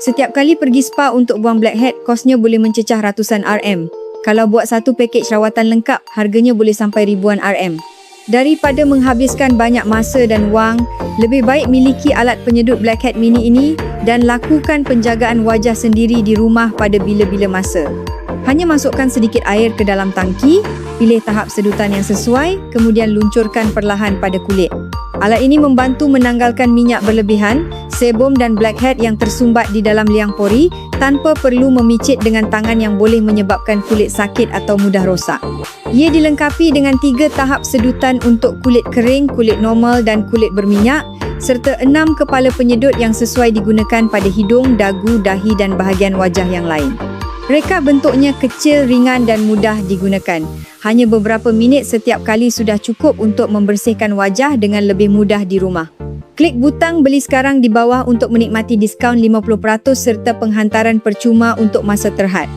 Setiap kali pergi spa untuk buang blackhead, kosnya boleh mencecah ratusan RM. Kalau buat satu pakej rawatan lengkap, harganya boleh sampai ribuan RM. Daripada menghabiskan banyak masa dan wang, lebih baik miliki alat penyedut blackhead mini ini dan lakukan penjagaan wajah sendiri di rumah pada bila-bila masa. Hanya masukkan sedikit air ke dalam tangki, pilih tahap sedutan yang sesuai, kemudian luncurkan perlahan pada kulit. Alat ini membantu menanggalkan minyak berlebihan, sebum dan blackhead yang tersumbat di dalam liang pori tanpa perlu memicit dengan tangan yang boleh menyebabkan kulit sakit atau mudah rosak. Ia dilengkapi dengan 3 tahap sedutan untuk kulit kering, kulit normal dan kulit berminyak, serta 6 kepala penyedut yang sesuai digunakan pada hidung, dagu, dahi dan bahagian wajah yang lain. Reka bentuknya kecil, ringan dan mudah digunakan. Hanya beberapa minit setiap kali sudah cukup untuk membersihkan wajah dengan lebih mudah di rumah. Klik butang beli sekarang di bawah untuk menikmati diskaun 50% serta penghantaran percuma untuk masa terhad.